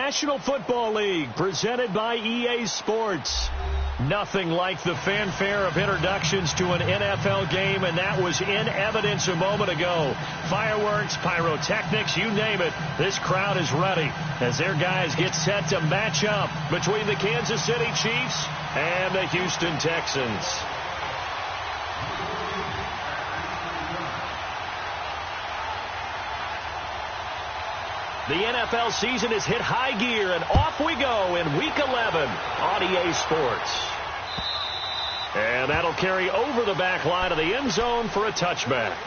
National Football League, presented by EA Sports. Nothing like the fanfare of introductions to an NFL game, and that was in evidence a moment ago. Fireworks, pyrotechnics, you name it. This crowd is ready as their guys get set to match up between the Kansas City Chiefs and the Houston Texans. The NFL season has hit high gear, and off we go in Week 11 on EA Sports. And that'll carry over the back line of the end zone for a touchback.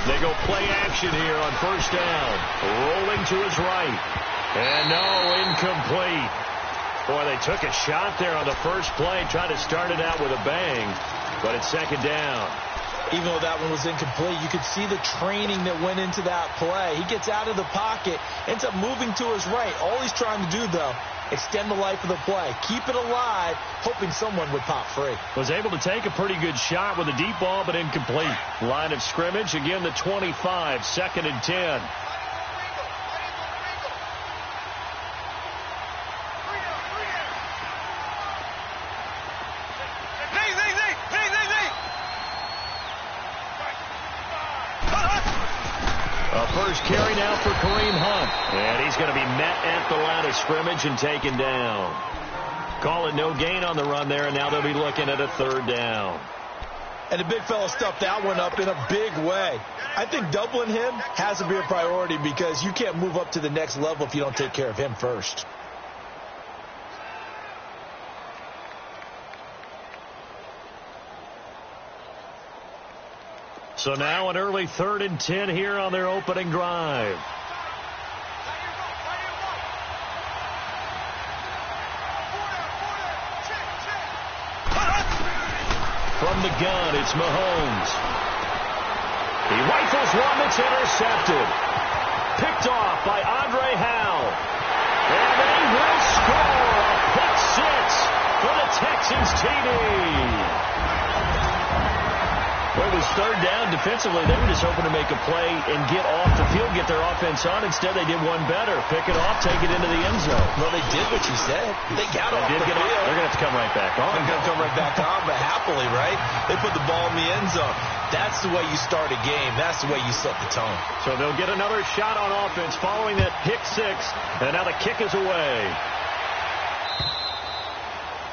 They go play action here on first down. Rolling to his right. And no, incomplete. Boy, they took a shot there on the first play. Tried to start it out with a bang. But it's second down. Even though that one was incomplete, you could see the training that went into that play. He gets out of the pocket, ends up moving to his right. All he's trying to do, though, extend the life of the play. Keep it alive, hoping someone would pop free. Was able to take a pretty good shot with a deep ball, but incomplete. Line of scrimmage, again the 25, second and 10. First carry now for Kareem Hunt. And he's going to be met at the line of scrimmage and taken down. Call it no gain on the run there, and now they'll be looking at a third down. And the big fella stuffed that one up in a big way. I think doubling him has to be a priority because you can't move up to the next level if you don't take care of him first. So now an early 3rd and 10 here on their opening drive. From the gun, it's Mahomes. He rifles one that's intercepted. Picked off by Andre Howell. And they will score a pick six for the Texans TD. Well, it was third down defensively. They were just hoping to make a play and get off the field, get their offense on. Instead, they did one better. Pick it off, take it into the end zone. Well, they did what you said. They got off the field. They're going to have to come right back on. They're going to come right back on, but happily, right? They put the ball in the end zone. That's the way you start a game. That's the way you set the tone. So they'll get another shot on offense following that pick six. And now the kick is away.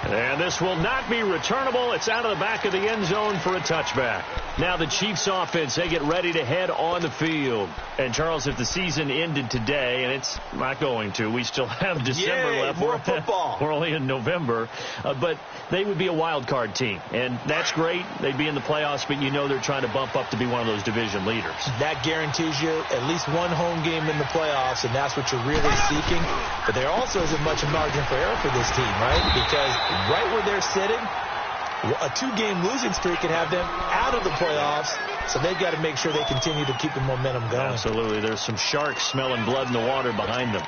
And this will not be returnable. It's out of the back of the end zone for a touchback. Now the Chiefs offense, they get ready to head on the field. And Charles, if the season ended today, and it's not going to, we still have December left. More football. We're only in November. But they would be a wild card team. And that's great. They'd be in the playoffs, but you know they're trying to bump up to be one of those division leaders. That guarantees you at least one home game in the playoffs, and that's what you're really seeking. But there also isn't much margin for error for this team, right? Because right where they're sitting, a two-game losing streak can have them out of the playoffs, so they've got to make sure they continue to keep the momentum going. Absolutely. There's some sharks smelling blood in the water behind them.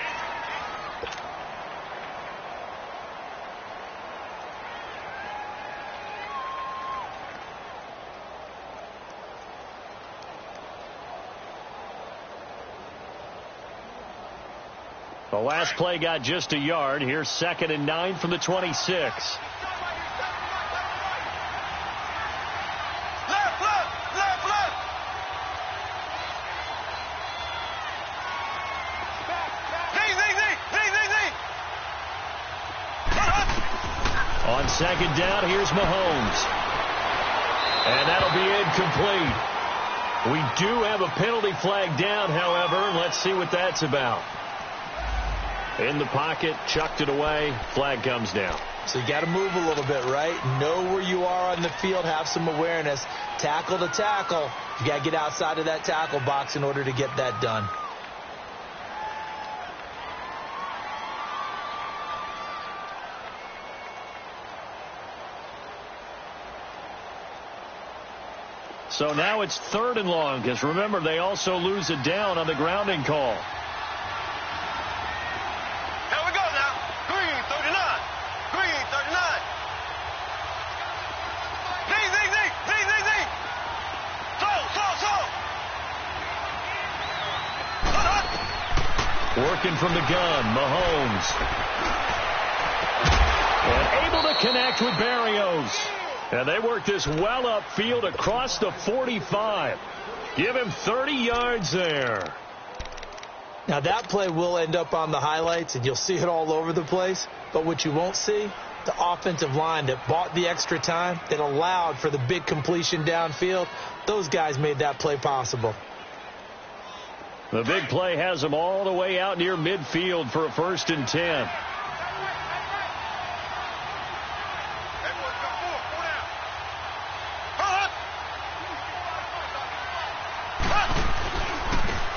The last play got just a yard. Here's 2nd and 9 from the 26. On 2nd down, here's Mahomes. And that'll be incomplete. We do have a penalty flag down, however. Let's see what that's about. In the pocket, chucked it away. Flag comes down. So you got to move a little bit, right? Know where you are on the field. Have some awareness. Tackle to tackle. You got to get outside of that tackle box in order to get that done. So now it's 3rd and long, because remember, they also lose it down on the grounding call. Here we go now. Green, 39. Green, 39. Z. So. Working from the gun, Mahomes. And able to connect with Barrios. And they work this well upfield across the 45. Give him 30 yards there. Now, that play will end up on the highlights, and you'll see it all over the place. But what you won't see, the offensive line that bought the extra time, that allowed for the big completion downfield, those guys made that play possible. The big play has them all the way out near midfield for a 1st and 10.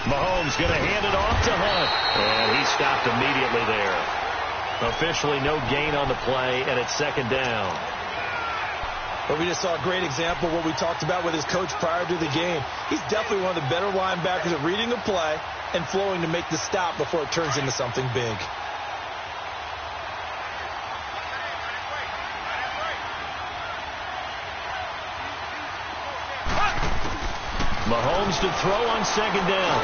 Mahomes going to hand it off to Hunt. And he stopped immediately there. Officially no gain on the play, and it's 2nd down. But we just saw a great example of what we talked about with his coach prior to the game. He's definitely one of the better linebackers at reading a play and flowing to make the stop before it turns into something big. Mahomes to throw on 2nd down.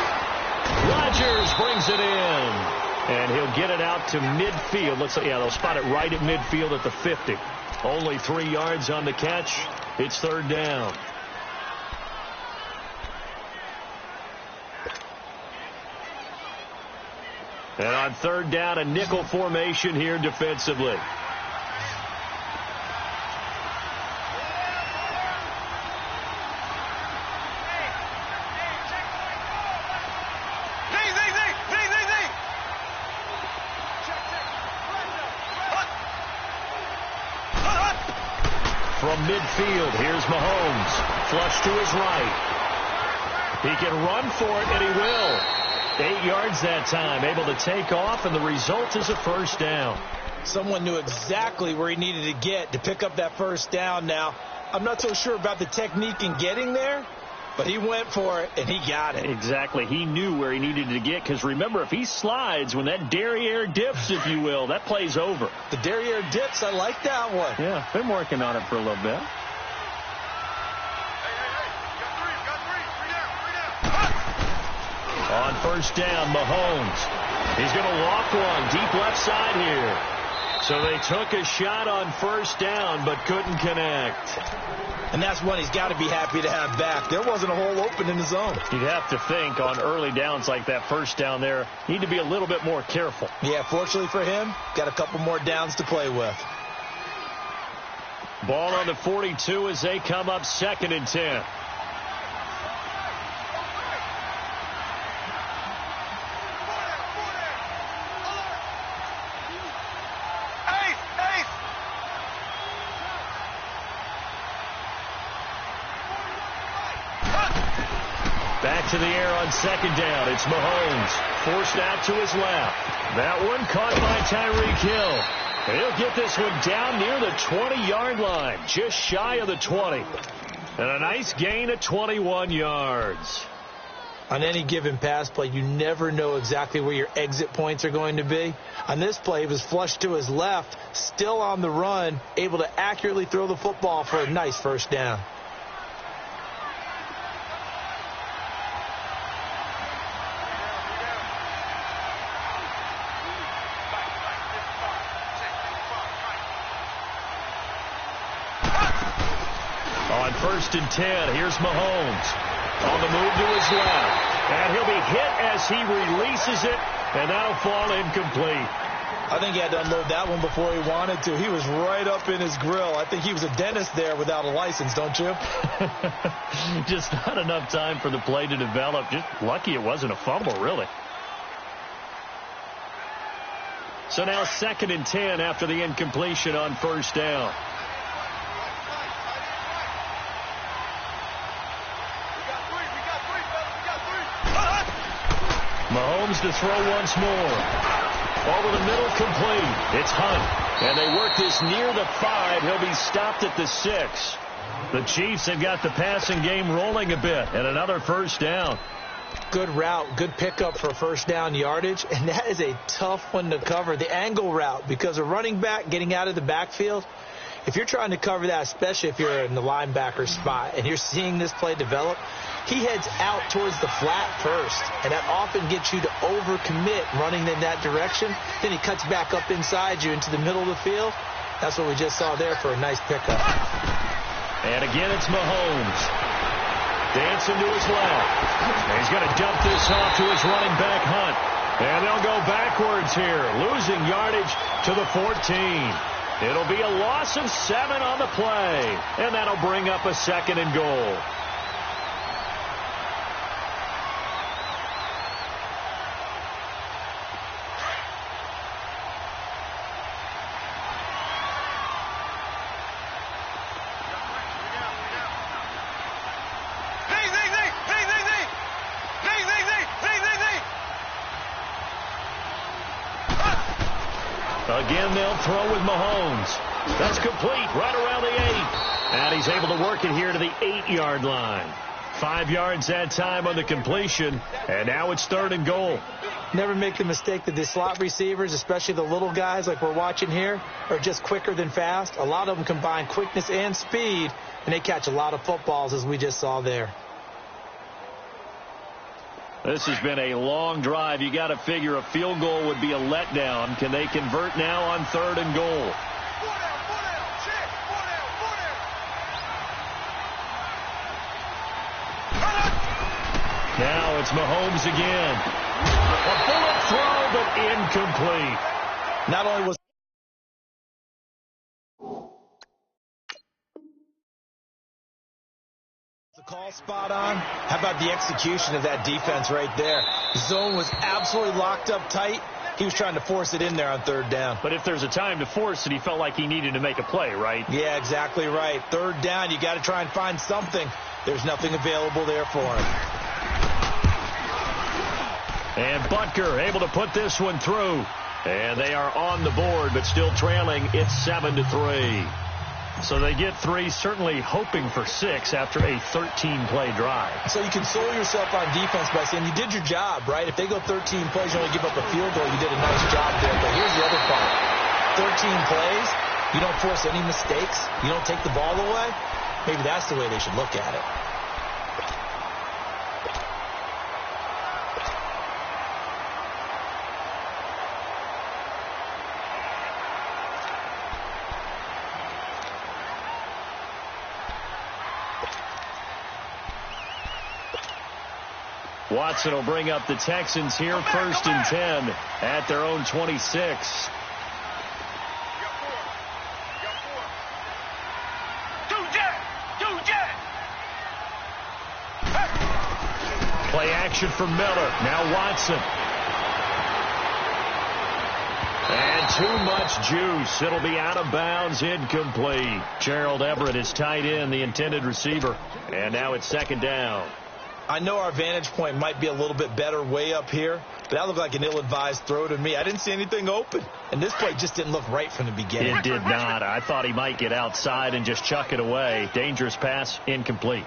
Rodgers brings it in. And he'll get it out to midfield. Looks like, yeah, they'll spot it right at midfield at the 50. Only 3 yards on the catch. It's 3rd down. And on 3rd down, a nickel formation here defensively. From midfield, here's Mahomes. Flush to his right. He can run for it, and he will. 8 yards that time. Able to take off, and the result is a 1st down. Someone knew exactly where he needed to get to pick up that 1st down now. I'm not so sure about the technique in getting there, but he went for it, and he got it. Exactly. He knew where he needed to get, because remember, if he slides, when that derriere dips, if you will, that play's over. The derriere dips, I like that one. Yeah, been working on it for a little bit. On 1st down, Mahomes. He's going to walk one deep left side here. So they took a shot on 1st down, but couldn't connect. And that's one he's got to be happy to have back. There wasn't a hole open in the zone. You'd have to think on early downs like that 1st down there, need to be a little bit more careful. Yeah, fortunately for him, got a couple more downs to play with. Ball on the 42 as they come up 2nd and 10. Back to the air on 2nd down. It's Mahomes. Forced out to his left. That one caught by Tyreek Hill. He'll get this one down near the 20-yard line. Just shy of the 20. And a nice gain of 21 yards. On any given pass play, you never know exactly where your exit points are going to be. On this play, he was flushed to his left, still on the run, able to accurately throw the football for a nice 1st down. On 1st and 10, here's Mahomes. On the move to his left. And he'll be hit as he releases it, and that'll fall incomplete. I think he had to unload that one before he wanted to. He was right up in his grill. I think he was a dentist there without a license, don't you? Just not enough time for the play to develop. Just lucky it wasn't a fumble, really. So now 2nd and 10 after the incompletion on first down. Mahomes to throw once more. Over the middle, complete. It's Hunt. And they work this near the 5. He'll be stopped at the 6. The Chiefs have got the passing game rolling a bit. And another first down. Good route, good pickup for first down yardage. And that is a tough one to cover. The angle route, because a running back getting out of the backfield, if you're trying to cover that, especially if you're in the linebacker spot and you're seeing this play develop, he heads out towards the flat first, and that often gets you to overcommit running in that direction. Then he cuts back up inside you into the middle of the field. That's what we just saw there for a nice pickup. And again, it's Mahomes. Dancing to his left. And he's going to dump this off to his running back, Hunt. And they'll go backwards here, losing yardage to the 14. It'll be a loss of 7 on the play, and that'll bring up a 2nd and goal. Again, they'll throw with Mahomes. That's complete right around the 8. And he's able to work it here to the 8-yard line. 5 yards that time on the completion. And now it's 3rd and goal. Never make the mistake that the slot receivers, especially the little guys like we're watching here, are just quicker than fast. A lot of them combine quickness and speed, and they catch a lot of footballs, as we just saw there. This has been a long drive. You got to figure a field goal would be a letdown. Can they convert now on 3rd and goal? Now it's Mahomes again. A bullet throw, but incomplete. Not only was the call spot on, how about the execution of that defense right there? The zone was absolutely locked up tight. He was trying to force it in there on 3rd down. But if there's a time to force it, he felt like he needed to make a play, right? Yeah, exactly right. 3rd down, you got to try and find something. There's nothing available there for him. And Butker able to put this one through. And they are on the board, but still trailing. It's 7-3. So they get 3, certainly hoping for 6 after a 13-play drive. So you console yourself on defense by saying you did your job, right? If they go 13 plays, you only give up a field goal, you did a nice job there. But here's the other part. 13 plays, you don't force any mistakes, you don't take the ball away. Maybe that's the way they should look at it. Watson will bring up the Texans here, 1st and 10 at their own 26. Play action from Miller. Now Watson. And too much juice. It'll be out of bounds, incomplete. Gerald Everett is tight end, the intended receiver. And now it's 2nd down. I know our vantage point might be a little bit better way up here, but that looked like an ill-advised throw to me. I didn't see anything open, and this play just didn't look right from the beginning. It did not. I thought he might get outside and just chuck it away. Dangerous pass, incomplete.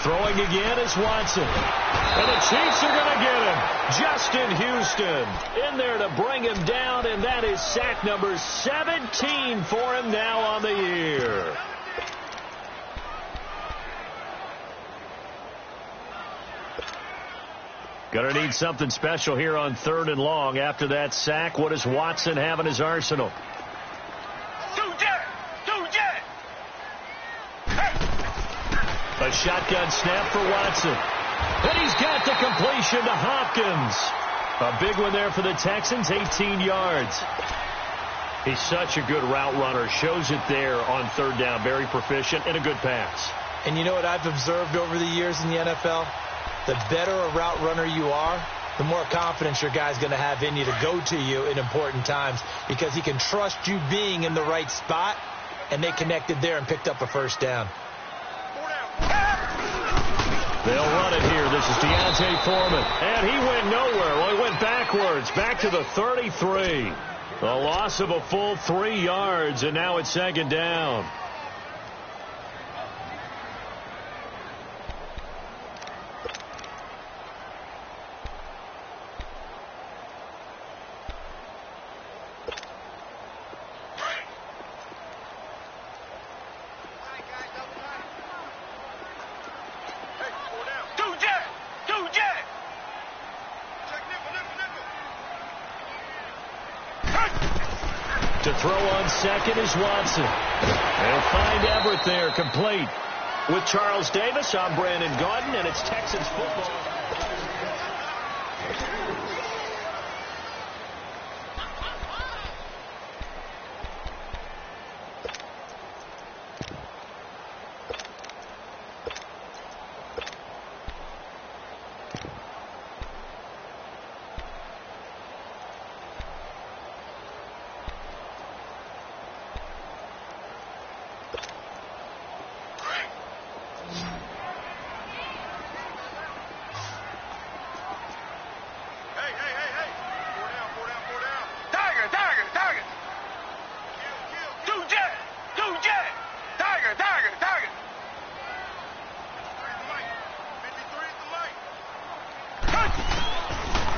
Throwing again is Watson. And the Chiefs are going to get him. Justin Houston in there to bring him down, and that is sack number 17 for him now on the year. Going to need something special here on 3rd and long. After that sack, what does Watson have in his arsenal? A shotgun snap for Watson. And he's got the completion to Hopkins. A big one there for the Texans, 18 yards. He's such a good route runner. Shows it there on 3rd down. Very proficient and a good pass. And you know what I've observed over the years in the NFL? The better a route runner you are, the more confidence your guy's going to have in you to go to you in important times because he can trust you being in the right spot, and they connected there and picked up a first down. They'll run it here. This is Deontay Foreman. And he went nowhere. Well, he went backwards, back to the 33. A loss of a full 3 yards, and now it's second down. To throw on second is Watson. They'll find Everett there, complete. With Charles Davis, I'm Brandon Gaudin, and it's Texans football.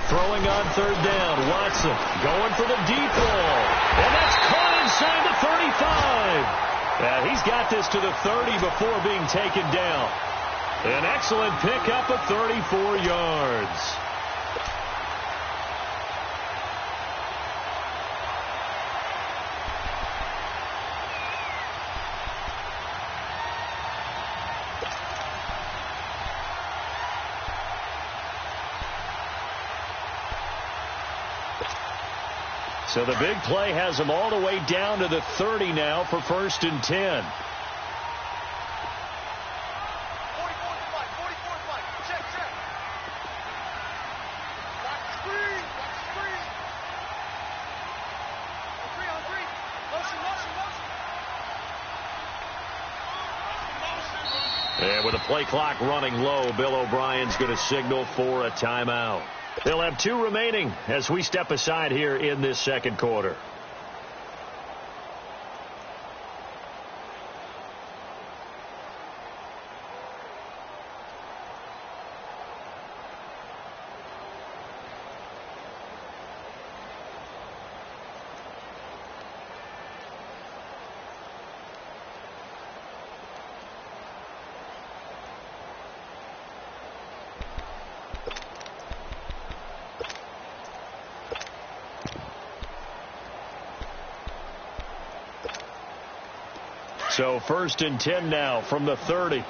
Throwing on third down, Watson going for the deep ball. And that's caught inside the 35. He's got this to the 30 before being taken down. An excellent pickup of 34 yards. So the big play has them all the way down to the 30 now for 1st and 10. And with the play clock running low, Bill O'Brien's going to signal for a timeout. They'll have 2 remaining as we step aside here in this second quarter. So 1st and 10 now from the 30. A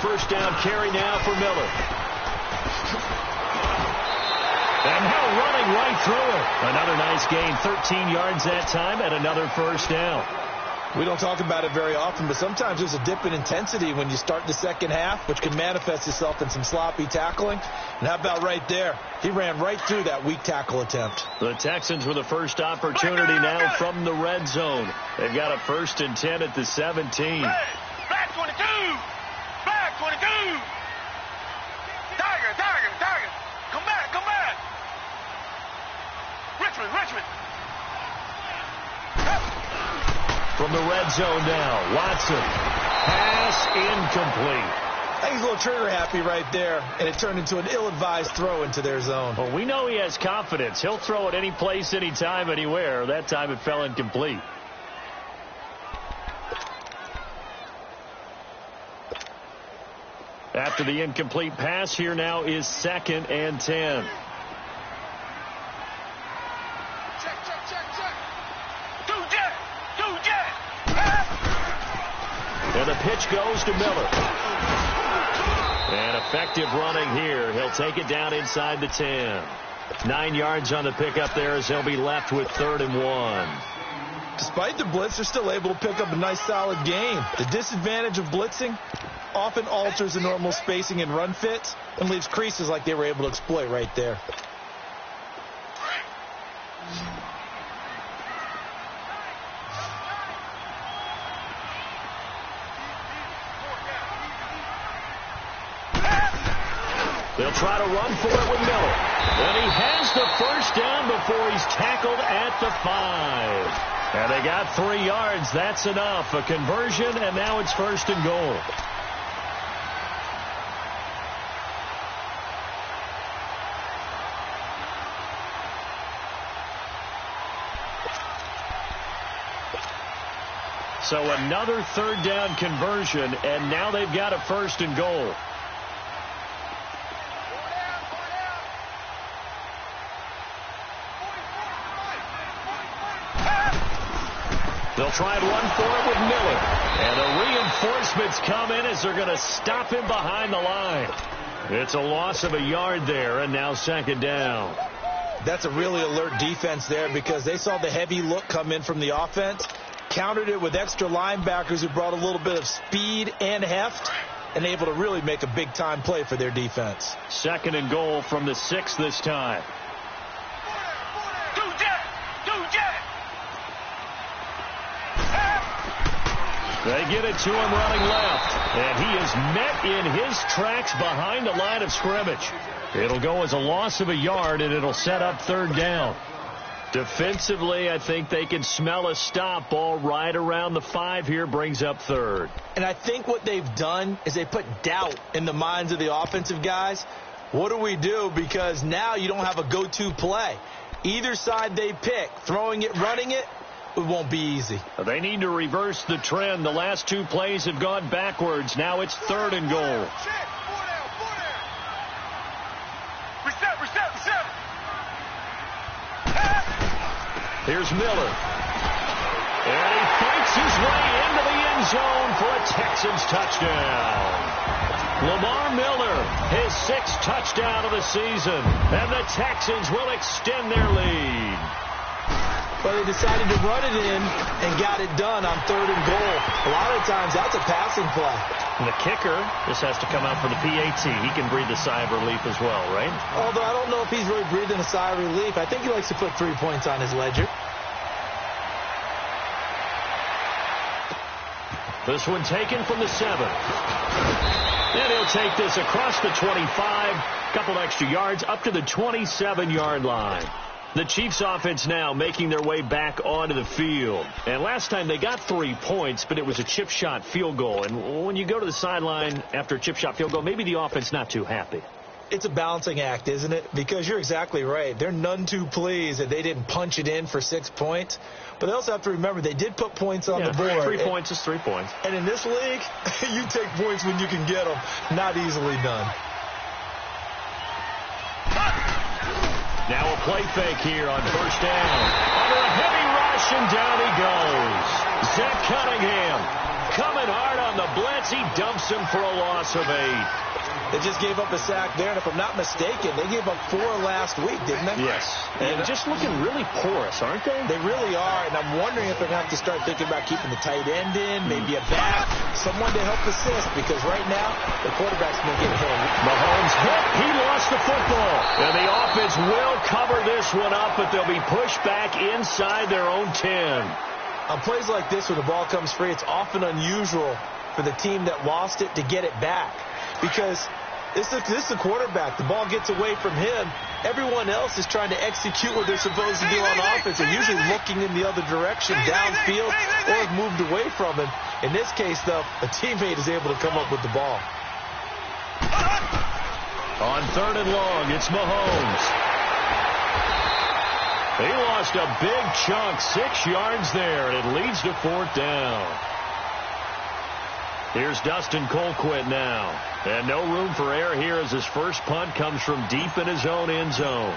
first down carry now for Miller. And now running right through it. Another nice gain, 13 yards that time, and another first down. We don't talk about it very often, but sometimes there's a dip in intensity when you start the second half, which can manifest itself in some sloppy tackling. And how about right there? He ran right through that weak tackle attempt. The Texans with the first opportunity now from the red zone. They've got a 1st and 10 at the 17. Hey, Black 22! Black 22! Tiger, Tiger, Tiger! Come back, come back! Richmond, Richmond! From the red zone now, Watson. Pass incomplete. I think he's a little trigger happy right there, and it turned into an ill-advised throw into their zone. Well, we know he has confidence. He'll throw it any place, anytime, anywhere. That time it fell incomplete. After the incomplete pass, here now is 2nd and 10. And the pitch goes to Miller. And effective running here. He'll take it down inside the 10. 9 yards on the pickup there as they'll be left with 3rd and 1. Despite the blitz, they're still able to pick up a nice solid gain. The disadvantage of blitzing often alters the normal spacing and run fits and leaves creases like they were able to exploit right there. They'll try to run for it with Miller. And he has the first down before he's tackled at the 5. And they got 3 yards. That's enough. A conversion, and now it's 1st and goal. So another 3rd down conversion, and now they've got a 1st and goal. They'll try and run for it with Miller. And the reinforcements come in as they're going to stop him behind the line. It's a loss of a yard there, and now 2nd down. That's a really alert defense there because they saw the heavy look come in from the offense, countered it with extra linebackers who brought a little bit of speed and heft, and able to really make a big-time play for their defense. 2nd and goal from the 6 this time. They get it to him running left, and he is met in his tracks behind the line of scrimmage. It'll go as a loss of a yard, and it'll set up 3rd down. Defensively, I think they can smell a stop. Ball right around the 5 here, brings up 3rd. And I think what they've done is they put doubt in the minds of the offensive guys. What do we do? Because now you don't have a go-to play. Either side they pick, throwing it, running it, it won't be easy. They need to reverse the trend. The last 2 plays have gone backwards. Now it's 3rd and goal. Reset. Here's Miller. And he fights his way into the end zone for a Texans touchdown. Lamar Miller, his 6th touchdown of the season. And the Texans will extend their lead. But they decided to run it in and got it done on 3rd and goal. A lot of times that's a passing play. And the kicker just has to come out for the PAT. He can breathe a sigh of relief as well, right? Although I don't know if he's really breathing a sigh of relief. I think he likes to put 3 points on his ledger. This one taken from the 7. And he'll take this across the 25. Couple extra yards up to the 27-yard line. The Chiefs offense now making their way back onto the field. And last time they got 3 points, but it was a chip shot field goal. And when you go to the sideline after a chip shot field goal, maybe the offense not too happy. It's a balancing act, isn't it? Because you're exactly right. They're none too pleased that they didn't punch it in for 6 points. But they also have to remember they did put points on the board. 3 points is 3 points. And in this league, you take points when you can get them. Not easily done. Now a play fake here on 1st down. Under a heavy rush, and down he goes. Zach Cunningham coming hard on the blitz. He dumps him for a loss of 8. They just gave up a sack there, and if I'm not mistaken, they gave up 4 last week, didn't they? Yes. And just looking really porous, aren't they? They really are, and I'm wondering if they're going to have to start thinking about keeping the tight end in, maybe a back, someone to help assist, because right now, the quarterback's going to get hit. Mahomes hit. He lost the football. And the offense will cover this one up, but they'll be pushed back inside their own 10. On plays like this, when the ball comes free, it's often unusual for the team that lost it to get it back, because this is the quarterback. The ball gets away from him. Everyone else is trying to execute what they're supposed to do on offense. They're usually looking in the other direction, downfield, or have moved away from him. In this case, though, a teammate is able to come up with the ball. On 3rd and long, it's Mahomes. He lost a big chunk, 6 yards there, and it leads to 4th down. Here's Dustin Colquitt now. And no room for error here as his first punt comes from deep in his own end zone.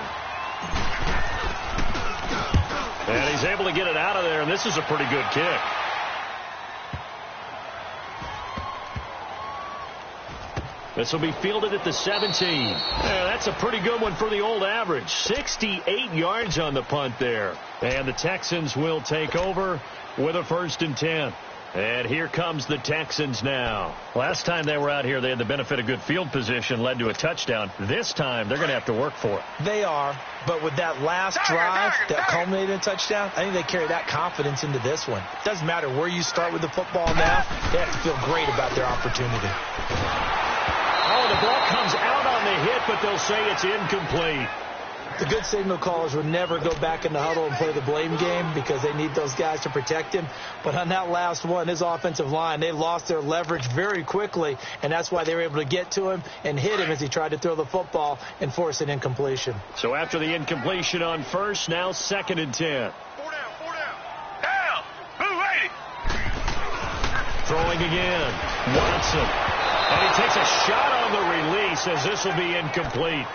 And he's able to get it out of there, and this is a pretty good kick. This will be fielded at the 17. Yeah, that's a pretty good one for the old average. 68 yards on the punt there. And the Texans will take over with a 1st and 10. And here comes the Texans now. Last time they were out here, they had the benefit of good field position, led to a touchdown. This time, they're going to have to work for it. They are, but with that last drive that culminated in a touchdown, I think they carry that confidence into this one. Doesn't matter where you start with the football now, they have to feel great about their opportunity. Oh, the ball comes out on the hit, but they'll say it's incomplete. The good signal callers would never go back in the huddle and play the blame game because they need those guys to protect him. But on that last one, his offensive line, they lost their leverage very quickly, and that's why they were able to get to him and hit him as he tried to throw the football and force an incompletion. So after the incompletion on 1st, now 2nd and 10. 4 down, 4 down. Down. Move 80. Throwing again. Watson. And he takes a shot on the release as this will be incomplete.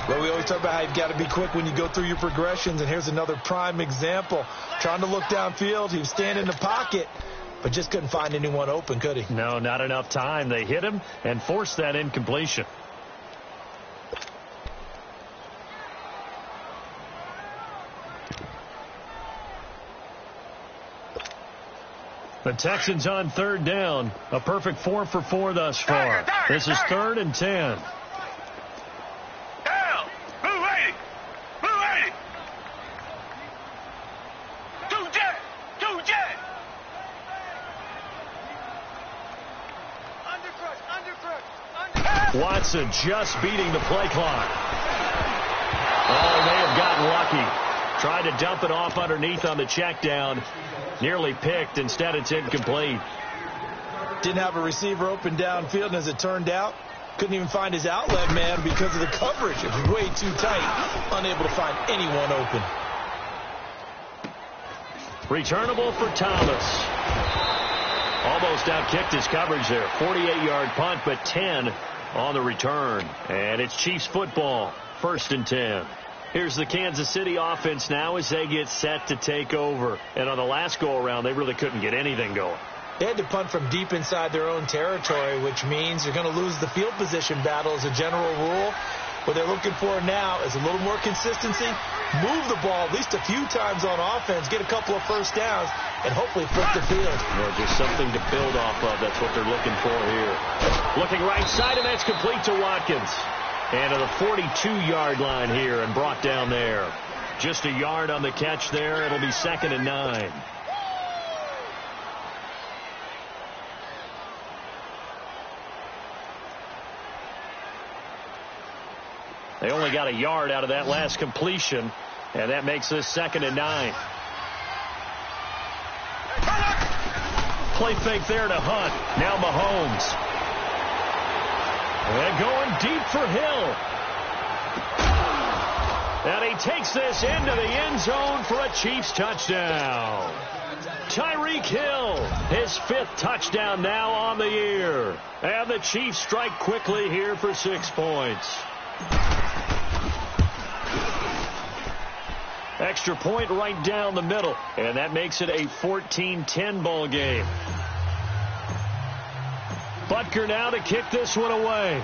Well, we always talk about how you've got to be quick when you go through your progressions, and here's another prime example. Trying to look downfield, he was standing in the pocket, but just couldn't find anyone open, could he? No, not enough time. They hit him and forced that incompletion. The Texans on 3rd down. A perfect 4 for 4 thus far. This is 3rd and 10. Watson just beating the play clock. Oh, they have gotten lucky. Tried to dump it off underneath on the check down. Nearly picked. Instead, it's incomplete. Didn't have a receiver open downfield, and as it turned out, couldn't even find his outlet man because of the coverage. It was way too tight. Unable to find anyone open. Returnable for Thomas. Almost outkicked his coverage there. 48-yard punt, but 10 on the return. And it's Chiefs football. 1st and 10. Here's the Kansas City offense now as they get set to take over. And on the last go-around, they really couldn't get anything going. They had to punt from deep inside their own territory, which means you're going to lose the field position battle as a general rule. What they're looking for now is a little more consistency, move the ball at least a few times on offense, get a couple of 1st downs, and hopefully flip the field. Well, just something to build off of. That's what they're looking for here. Looking right side, and that's complete to Watkins. And to the 42-yard line here and brought down there. Just a yard on the catch there. It'll be 2nd and 9. They only got a yard out of that last completion, and that makes this 2nd and 9. Play fake there to Hunt. Now Mahomes. And going deep for Hill. And he takes this into the end zone for a Chiefs touchdown. Tyreek Hill, his 5th touchdown now on the year. And the Chiefs strike quickly here for 6 points. Extra point right down the middle, and that makes it a 14-10 ball game. Butker now to kick this one away.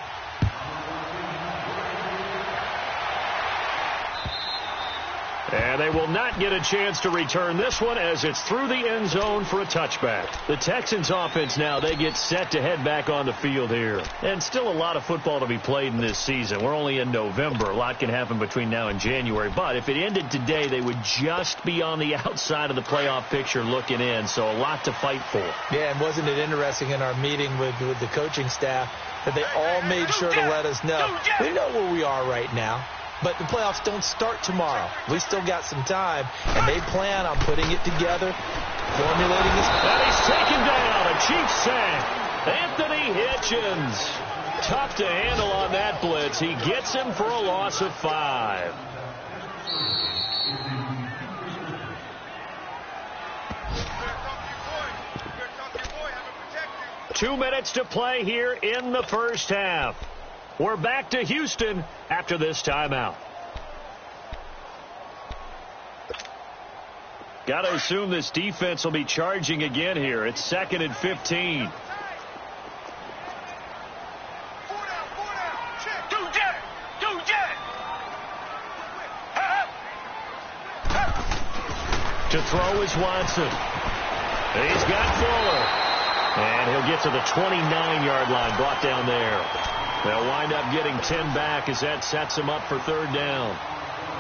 And they will not get a chance to return this one as it's through the end zone for a touchback. The Texans offense now, they get set to head back on the field here. And still a lot of football to be played in this season. We're only in November. A lot can happen between now and January. But if it ended today, they would just be on the outside of the playoff picture looking in. So a lot to fight for. Yeah, and wasn't it interesting in our meeting with the coaching staff that they all made sure to let us know. We know where we are right now. But the playoffs don't start tomorrow. We still got some time, and they plan on putting it together, formulating this. And he's taken down. A Chiefs sack. Anthony Hitchens. Tough to handle on that blitz. He gets him for a loss of 5. Two minutes to play here in the first half. We're back to Houston after this timeout. Got to assume this defense will be charging again here. It's 2nd and 15. To throw is Watson. He's got Fuller. And he'll get to the 29-yard line, brought down there. They'll wind up getting 10 back as that sets him up for third down.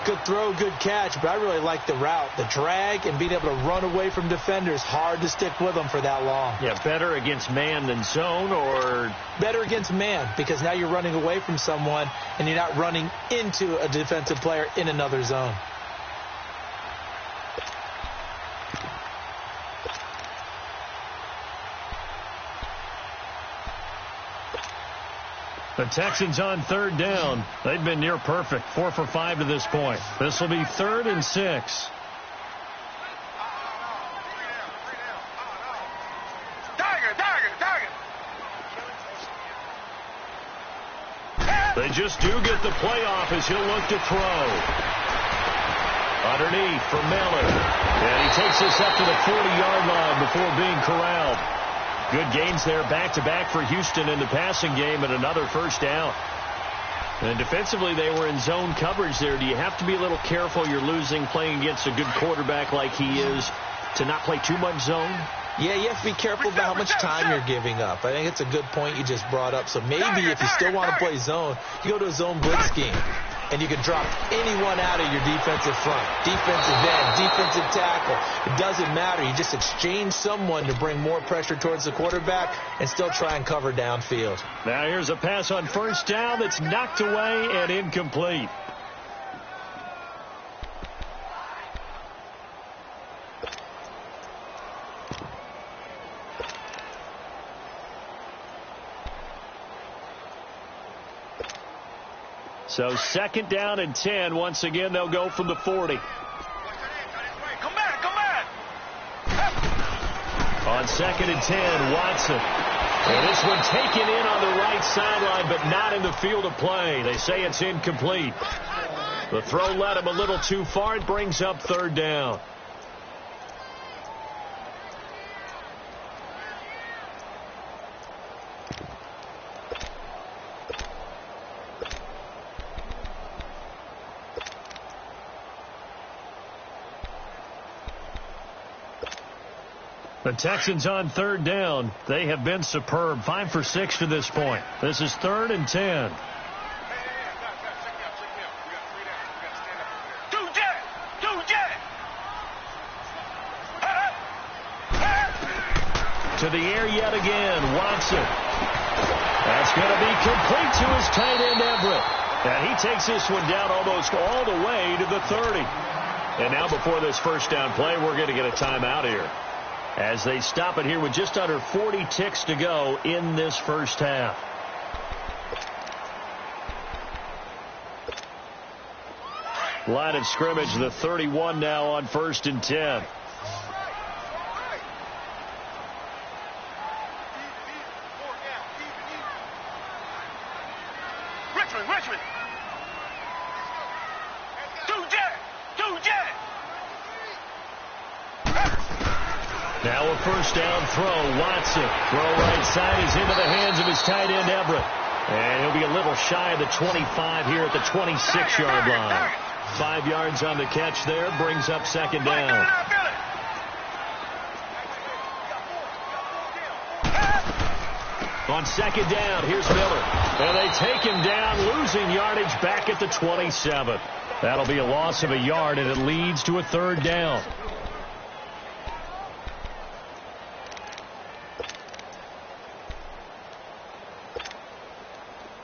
Good throw, good catch, but I really like the route. The drag and being able to run away from defenders, hard to stick with them for that long. Yeah, better against man than zone, or? Better against man, because now you're running away from someone and you're not running into a defensive player in another zone. The Texans on third down. They've been near perfect, 4 for 5 to this point. This will be 3rd and 6. They just do get the playoff as he'll look to throw. Underneath for Miller. And he takes this up to the 40-yard line before being corralled. Good gains there, back-to-back for Houston in the passing game, and another first down. And defensively, they were in zone coverage there. Do you have to be a little careful? You're losing, playing against a good quarterback like he is, to not play too much zone? Yeah, you have to be careful about how much time you're giving up. I think it's a good point you just brought up. So maybe if you still want to play zone, you go to a zone blitz scheme. And you can drop anyone out of your defensive front, defensive end, defensive tackle. It doesn't matter. You just exchange someone to bring more pressure towards the quarterback and still try and cover downfield. Now here's a pass on first down that's knocked away and incomplete. So 2nd down and 10. Once again, they'll go from the 40. Come back. On 2nd and 10, Watson. And this one taken in on the right sideline, but not in the field of play. They say it's incomplete. The throw led him a little too far. It brings up 3rd down. The Texans on 3rd down. They have been superb. 5 for 6 to this point. This is 3rd and 10. To the air yet again. Watson. That's going to be complete to his tight end, Everett. And he takes this one down almost all the way to the 30. And now before this first down play, we're going to get a timeout here, as they stop it here with just under 40 ticks to go in this first half. Line of scrimmage, the 31 now on 1st and 10. Richmond. Two jet. Now a first down throw. Watson. Throw right side is into the hands of his tight end, Everett. And he'll be a little shy of the 25 here at the 26-yard line. 5 yards on the catch there. Brings up 2nd down. On 2nd down, here's Miller. And they take him down, losing yardage back at the 27. That'll be a loss of a yard, and it leads to a 3rd down.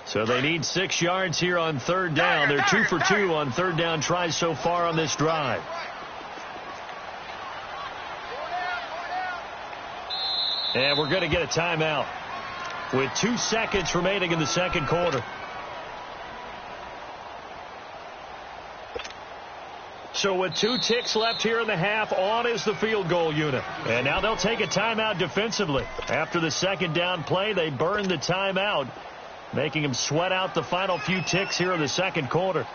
So they need 6 yards here on 3rd down. They're 2 for 2 on 3rd down tries so far on this drive. And we're going to get a timeout with 2 seconds remaining in the 2nd quarter. So with 2 ticks left here in the half, on is the field goal unit. And now they'll take a timeout defensively. After the 2nd down play, they burn the timeout, making them sweat out the final few ticks here in the 2nd quarter.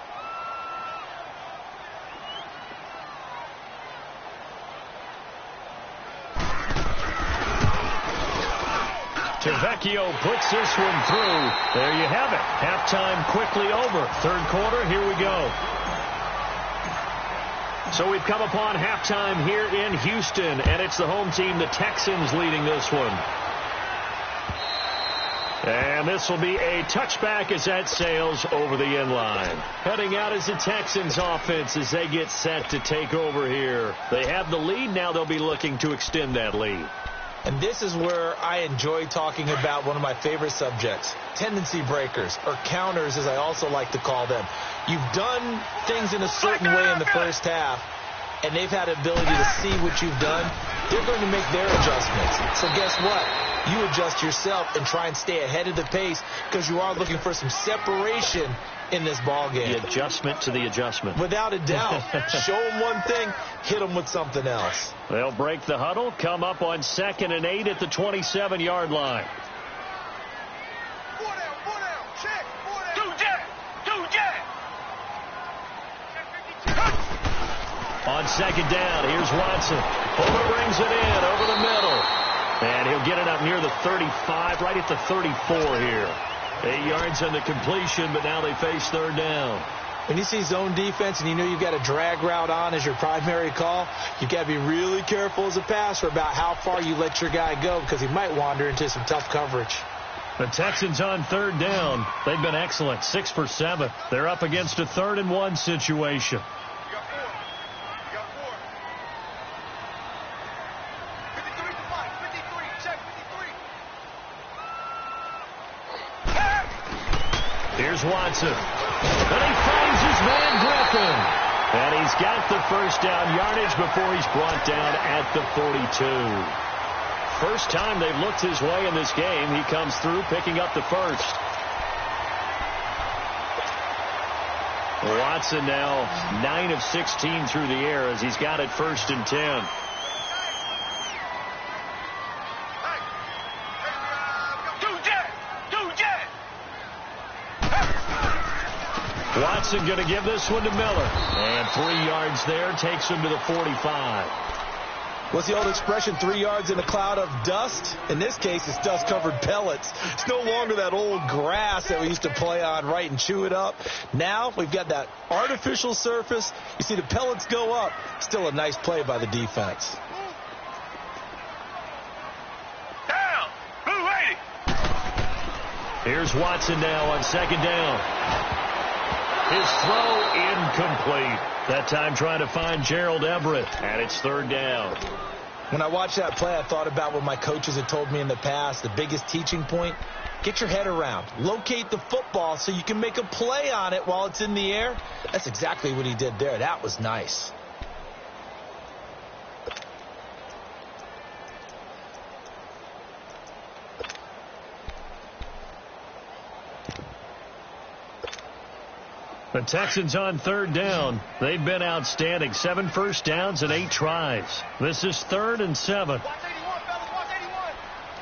Tavecchio puts this one through. There you have it. Halftime quickly over. 3rd quarter, here we go. So we've come upon halftime here in Houston, and it's the home team, the Texans, leading this one. And this will be a touchback as that sails over the end line. Heading out is the Texans offense as they get set to take over here. They have the lead. Now they'll be looking to extend that lead. And this is where I enjoy talking about one of my favorite subjects, tendency breakers, or counters as I also like to call them. You've done things in a certain way in the first half, and they've had the ability to see what you've done. They're going to make their adjustments. So guess what? You adjust yourself and try and stay ahead of the pace because you are looking for some separation in this ball game. The adjustment to the adjustment. Without a doubt. Show them one thing, hit them with something else. They'll break the huddle, come up on 2nd and 8 at the 27-yard line. On 2nd down, here's Watson. Fuller brings it in over the middle. And he'll get it up near the 35, right at the 34 here. 8 yards on the completion, but now they face 3rd down. When you see zone defense and you know you've got a drag route on as your primary call, you've got to be really careful as a passer about how far you let your guy go because he might wander into some tough coverage. The Texans on 3rd down. They've been excellent, 6 for 7. They're up against a 3rd and 1 situation. Here's Watson. And he finds his man Griffin. And he's got the first down yardage before he's brought down at the 42. First time they've looked his way in this game. He comes through picking up the first. Watson now 9 of 16 through the air as he's got it 1st and 10. Watson going to give this one to Miller. And 3 yards there takes him to the 45. What's the old expression, 3 yards in a cloud of dust? In this case, it's dust-covered pellets. It's no longer that old grass that we used to play on, right, and chew it up. Now we've got that artificial surface. You see the pellets go up. Still a nice play by the defense. Down. Blue 80. Here's Watson now on 2nd down. His throw incomplete. That time trying to find Gerald Everett. And it's 3rd down. When I watched that play, I thought about what my coaches had told me in the past. The biggest teaching point, get your head around. Locate the football so you can make a play on it while it's in the air. That's exactly what he did there. That was nice. The Texans on 3rd down. They've been outstanding. 7 first downs and 8 tries. This is 3rd and 7. Watch 81, fellas. Watch 81.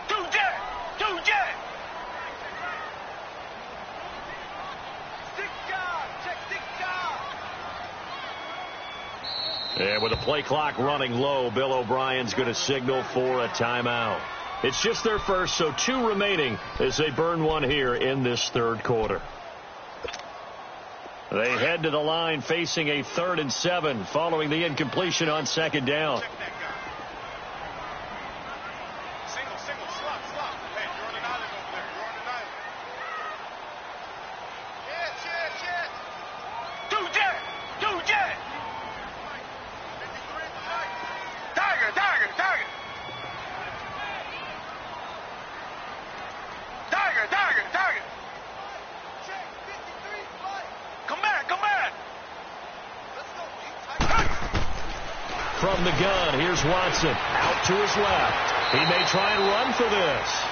Two jet. Two jet. 6 guard. Check 6 guard. And with the play clock running low, Bill O'Brien's going to signal for a timeout. It's just their first, so 2 remaining as they burn one here in this 3rd quarter. They head to the line facing a 3rd and 7 following the incompletion on 2nd down. Check that guy. Single, slot. Hey, you're on an island over there. You're on an island. Yes. Two jet. 53 to right. Tiger. Check 53 right. Come back. Let's go, From the gun, here's Watson. Out to his left. He may try and run for this.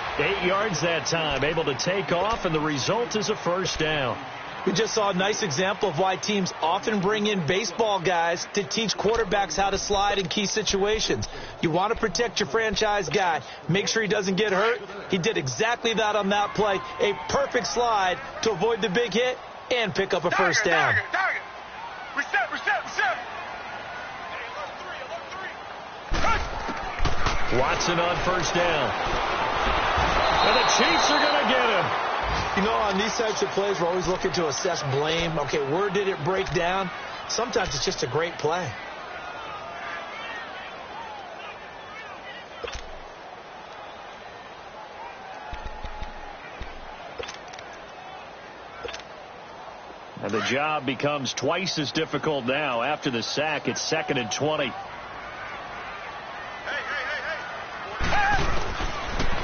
8 yards that time, able to take off, and the result is a first down. We just saw a nice example of why teams often bring in baseball guys to teach quarterbacks how to slide in key situations. You want to protect your franchise guy. Make sure he doesn't get hurt. He did exactly that on that play. A perfect slide to avoid the big hit and pick up a first down. Target. Reset. Watson on first down. And the Chiefs are going to get him. You know, on these types of plays, we're always looking to assess blame. Okay, where did it break down? Sometimes it's just a great play. And the job becomes twice as difficult now. After the sack, it's 2nd and 20.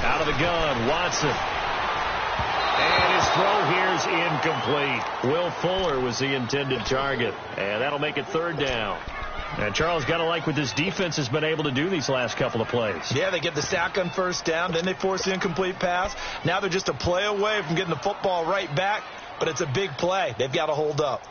Out of the gun, Watson. And his throw here is incomplete. Will Fuller was the intended target. And that'll make it 3rd down. And Charles, got to like what this defense has been able to do these last couple of plays. Yeah, they get the sack on 1st down, then they force the incomplete pass. Now they're just a play away from getting the football right back, but it's a big play. They've got to hold up.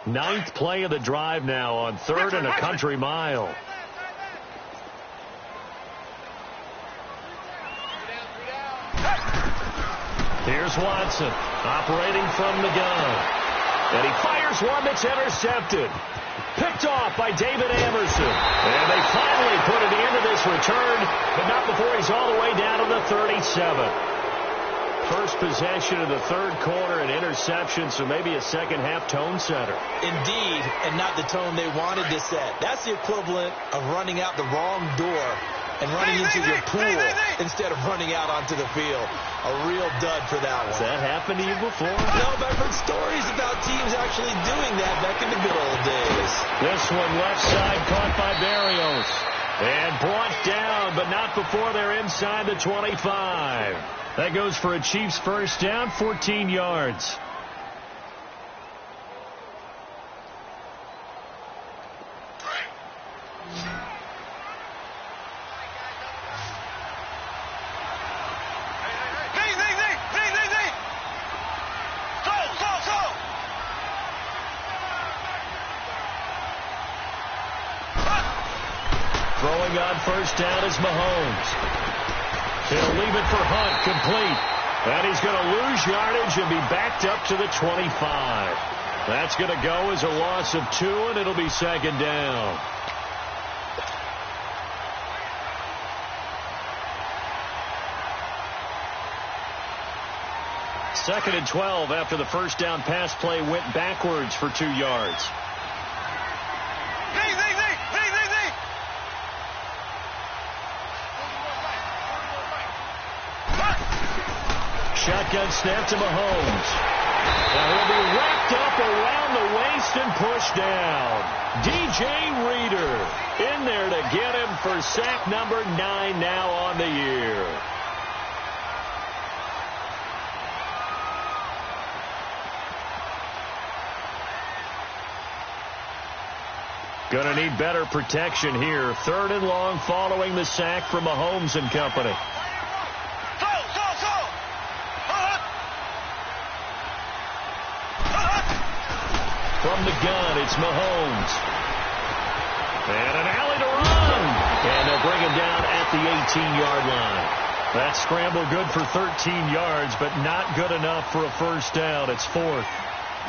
Ninth play of the drive now on 3rd and a country mile. Here's Watson operating from the gun. And he fires one that's intercepted. Picked off by David Amerson. And they finally put an end to this return, but not before he's all the way down to the 37. First possession of the 3rd quarter, an interception, so maybe a second-half tone setter. Indeed, and not the tone they wanted to set. That's the equivalent of running out the wrong door and running into your pool instead of running out onto the field. A real dud for that one. Has that happened to you before? No, but I've heard stories about teams actually doing that back in the good old days. This one left side caught by Barrios. And brought down, but not before they're inside the 25. That goes for a Chiefs 1st down, 14 yards. Throwing on 1st down is Mahomes. He'll leave it for Hunt, complete. And he's going to lose yardage and be backed up to the 25. That's going to go as a loss of 2, and it'll be 2nd down. Second and 12 after the 1st down pass play went backwards for 2 yards. Shotgun snap to Mahomes. Now he'll be wrapped up around the waist and pushed down. DJ Reader in there to get him for sack number 9 now on the year. Going to need better protection here. 3rd and long following the sack from Mahomes and company. From the gun, it's Mahomes. And an alley to run. And they'll bring him down at the 18-yard line. That scramble good for 13 yards, but not good enough for a 1st down. It's 4th.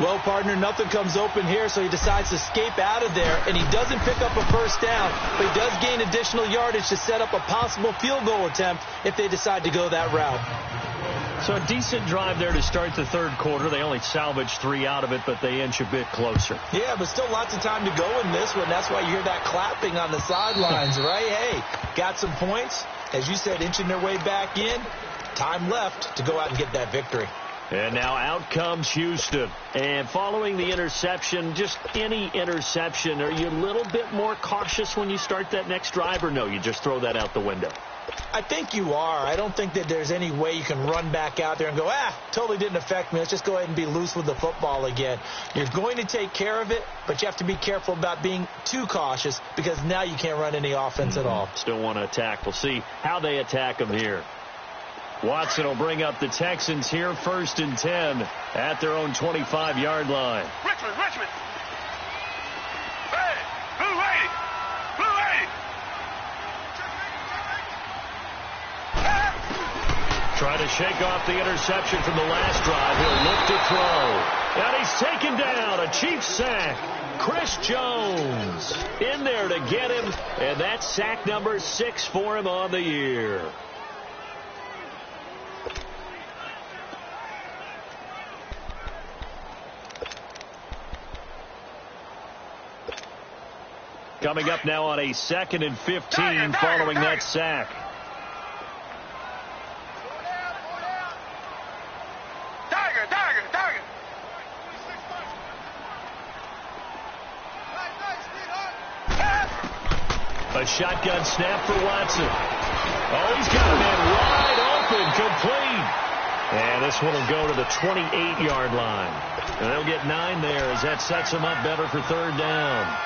Well, partner, nothing comes open here, so he decides to escape out of there, and he doesn't pick up a 1st down, but he does gain additional yardage to set up a possible field goal attempt if they decide to go that route. So a decent drive there to start the 3rd quarter. They only salvaged 3 out of it, but they inch a bit closer. Yeah, but still lots of time to go in this one. That's why you hear that clapping on the sidelines, right? Hey, got some points. As you said, inching their way back in. Time left to go out and get that victory. And now out comes Houston. And following the interception, just any interception, are you a little bit more cautious when you start that next drive, or no, you just throw that out the window? I think you are. I don't think that there's any way you can run back out there and go, totally didn't affect me. Let's just go ahead and be loose with the football again. You're going to take care of it, but you have to be careful about being too cautious because now you can't run any offense at all. Still want to attack. We'll see how they attack them here. Watson will bring up the Texans here 1st and 10 at their own 25-yard line. Richmond. Hey, Blue Lady. Try to shake off the interception from the last drive. He'll look to throw. And he's taken down. A Chiefs sack. Chris Jones in there to get him. And that's sack number 6 for him on the year. Coming up now on a 2nd and 15 following that sack. A shotgun snap for Watson. Oh, he's got a man wide open, complete. And this one will go to the 28-yard line. And they'll get 9 there as that sets them up better for 3rd down.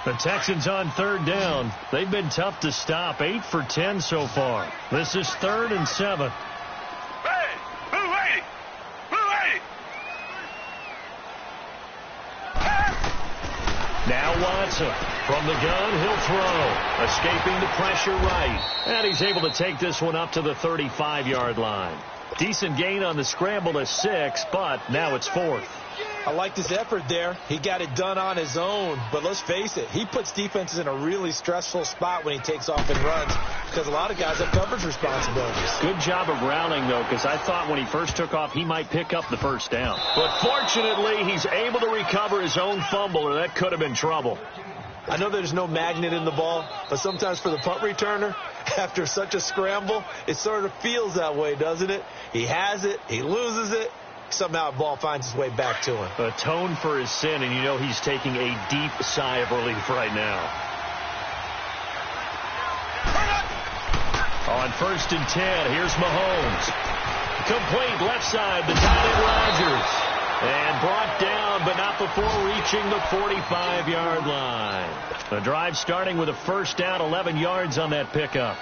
The Texans on 3rd down. They've been tough to stop. 8 for 10 so far. This is 3rd and 7. Now Watson from the gun. He'll throw. Escaping the pressure right. And he's able to take this one up to the 35-yard line. Decent gain on the scramble to 6, but now it's 4th. I liked his effort there. He got it done on his own. But let's face it, he puts defenses in a really stressful spot when he takes off and runs because a lot of guys have coverage responsibilities. Good job of rounding, though, because I thought when he first took off, he might pick up the 1st down. But fortunately, he's able to recover his own fumble, or that could have been trouble. I know there's no magnet in the ball, but sometimes for the punt returner, after such a scramble, it sort of feels that way, doesn't it? He has it, he loses it. Somehow the ball finds its way back to him. Atone for his sin, and you know he's taking a deep sigh of relief right now. On 1st and 10, here's Mahomes. Complete left side, the tight end Rodgers. And brought down, but not before reaching the 45-yard line. The drive starting with a 1st down, 11 yards on that pickup.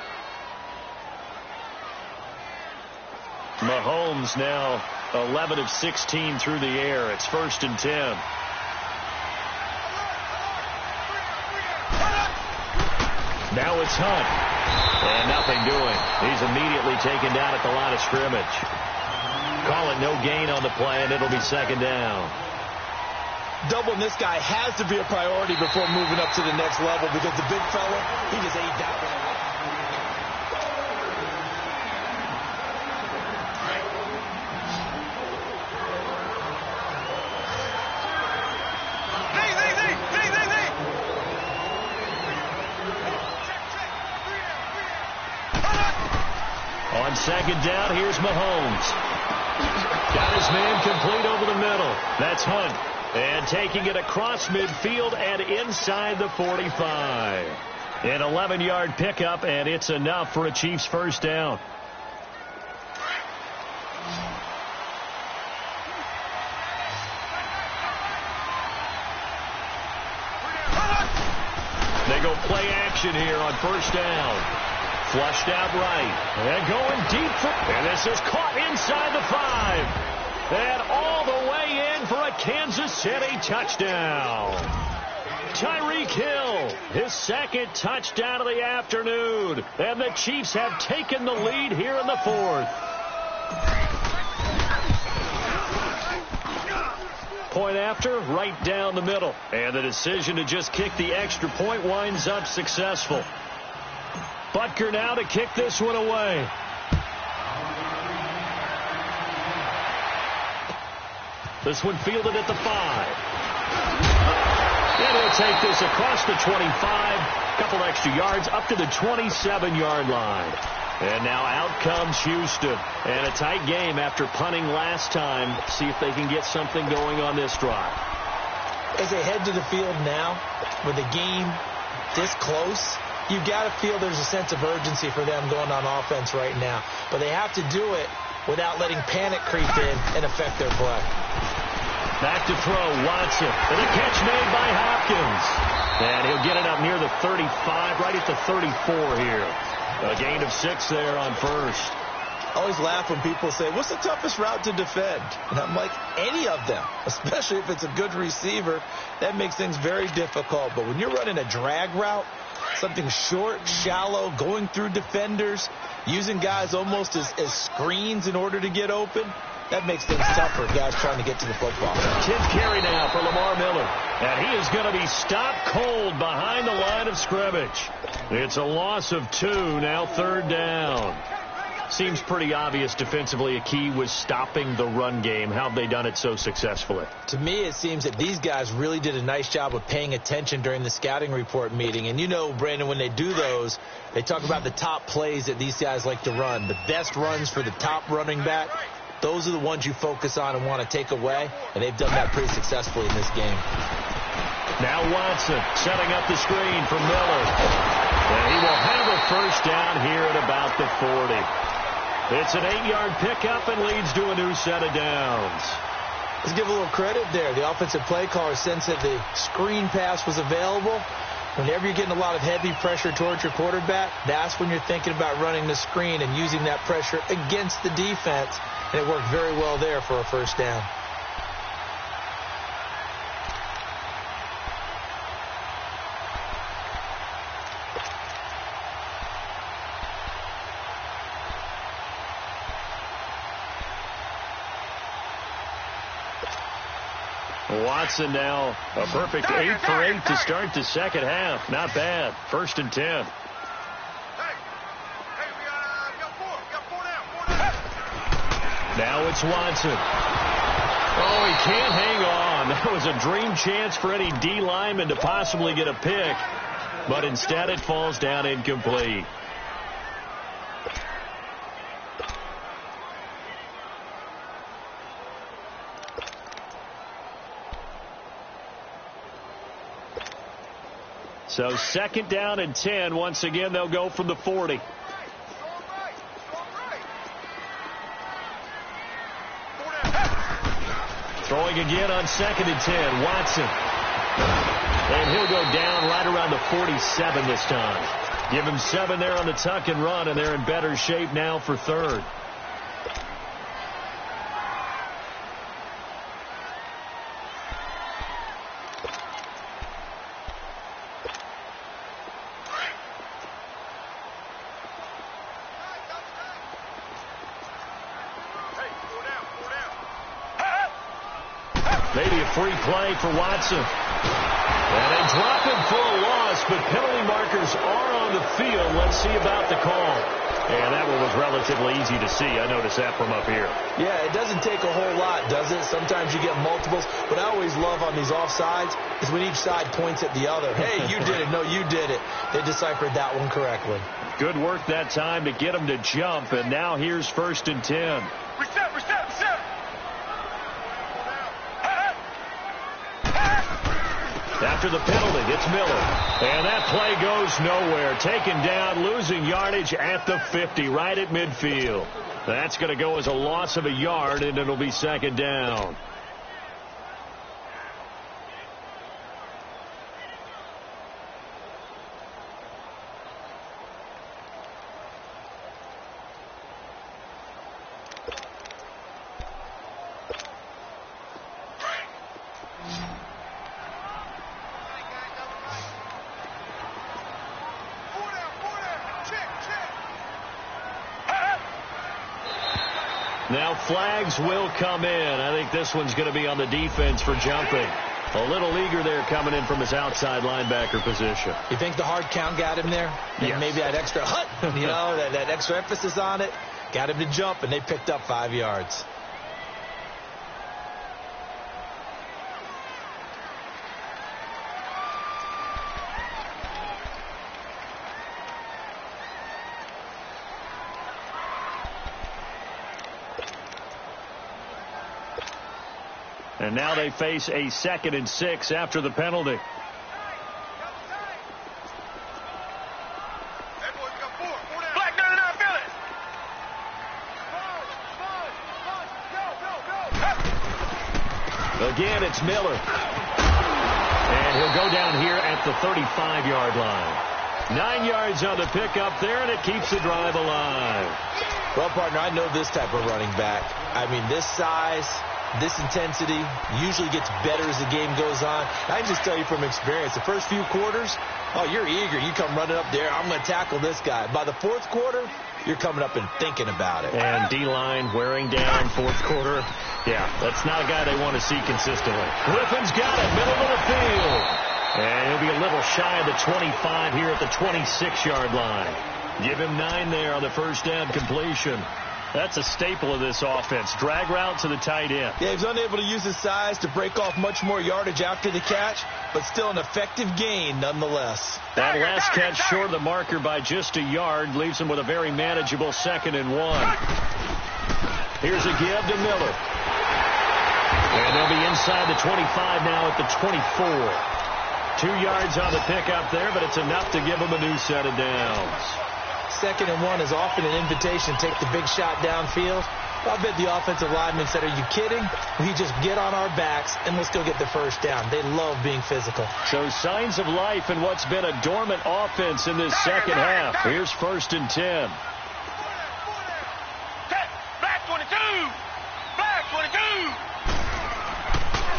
Mahomes now 11 of 16 through the air. It's 1st and 10. Now it's Hunt. And nothing doing. He's immediately taken down at the line of scrimmage. Call it no gain on the play, and it'll be 2nd down. Doubling this guy has to be a priority before moving up to the next level because the big fella, he just ain't that one. On 2nd down, here's Mahomes. Got his man complete over the middle. That's Hunt. And taking it across midfield and inside the 45. An 11-yard pickup, and it's enough for a Chiefs 1st down. They go play action here on 1st down. Flushed out right. And going deep. And this is caught inside the 5. And all the way in for a Kansas City touchdown. Tyreek Hill, his 2nd touchdown of the afternoon. And the Chiefs have taken the lead here in the 4th. Point after, right down the middle. And the decision to just kick the extra point winds up successful. Butker now to kick this one away. This one fielded at the 5. And he'll take this across the 25. Couple extra yards up to the 27-yard line. And now out comes Houston. And a tight game after punting last time. See if they can get something going on this drive. As they head to the field now, with the game this close, you've got to feel there's a sense of urgency for them going on offense right now. But they have to do it without letting panic creep in and affect their play. Back to throw, Watson. And a catch made by Hopkins. And he'll get it up near the 35, right at the 34 here. A gain of 6 there on 1st. I always laugh when people say, what's the toughest route to defend? And I'm like, any of them, especially if it's a good receiver. That makes things very difficult. But when you're running a drag route, something short, shallow, going through defenders, using guys almost as screens in order to get open, that makes things tough for guys trying to get to the football. 10th carry now for Lamar Miller. And he is going to be stopped cold behind the line of scrimmage. It's a loss of 2, now 3rd down. Seems pretty obvious defensively a key was stopping the run game. How have they done it so successfully? To me, it seems that these guys really did a nice job of paying attention during the scouting report meeting. And you know, Brandon, when they do those, they talk about the top plays that these guys like to run. The best runs for the top running back, those are the ones you focus on and want to take away. And they've done that pretty successfully in this game. Now Watson setting up the screen for Miller. And he will have a first down here at about the 40. It's an 8-yard pickup and leads to a new set of downs. Let's give a little credit there. The offensive play caller sensed that the screen pass was available. Whenever you're getting a lot of heavy pressure towards your quarterback, that's when you're thinking about running the screen and using that pressure against the defense. And it worked very well there for a first down. Watson now a perfect 8 for 8 to start the second half. Not bad. 1st and 10. Now it's Watson. Oh, he can't hang on. That was a dream chance for any D lineman to possibly get a pick, but instead it falls down incomplete. So 2nd down and 10. Once again, they'll go from the 40. Throwing again on 2nd and 10. Watson. And he'll go down right around the 47 this time. Give him 7 there on the tuck and run, and they're in better shape now for 3rd. Maybe a free play for Watson. And they drop him for a loss, but penalty markers are on the field. Let's see about the call. And that one was relatively easy to see. I noticed that from up here. Yeah, it doesn't take a whole lot, does it? Sometimes you get multiples. What I always love on these offsides is when each side points at the other. Hey, you did it. No, you did it. They deciphered that one correctly. Good work that time to get him to jump. And now here's 1st and 10. Reset. After the penalty, it's Miller. And that play goes nowhere. Taken down, losing yardage at the 50, right at midfield. That's going to go as a loss of a yard, and it'll be 2nd down. Now flags will come in. I think this one's going to be on the defense for jumping. A little eager there coming in from his outside linebacker position. You think the hard count got him there? Yes. Maybe that extra that extra emphasis on it got him to jump, and they picked up 5 yards. And now they face a 2nd and 6 after the penalty. Black 99, feel it. Again, it's Miller. And he'll go down here at the 35-yard line. 9 yards on the pickup there, and it keeps the drive alive. Well, partner, I know this type of running back. I mean, this size, this intensity usually gets better as the game goes on. I can just tell you from experience, the first few quarters, oh, you're eager. You come running up there, I'm going to tackle this guy. By the fourth quarter, you're coming up and thinking about it. And D-line wearing down fourth quarter. Yeah, that's not a guy they want to see consistently. Griffin's got it, middle of the field. And he'll be a little shy of the 25 here at the 26-yard line. Give him 9 there on the first down completion. That's a staple of this offense. Drag route to the tight end. Yeah, he's unable to use his size to break off much more yardage after the catch, but still an effective gain nonetheless. That last catch short of the marker by just a yard leaves him with a very manageable 2nd and 1. Here's a give to Miller. And they'll be inside the 25 now at the 24. 2 yards on the pickup there, but it's enough to give him a new set of downs. 2nd and 1 is often an invitation to take the big shot downfield. I bet the offensive lineman said, are you kidding? We just get on our backs and let's go get the first down. They love being physical. So signs of life in what's been a dormant offense in this second half. Here's 1st and 10. Black 22. Black 22.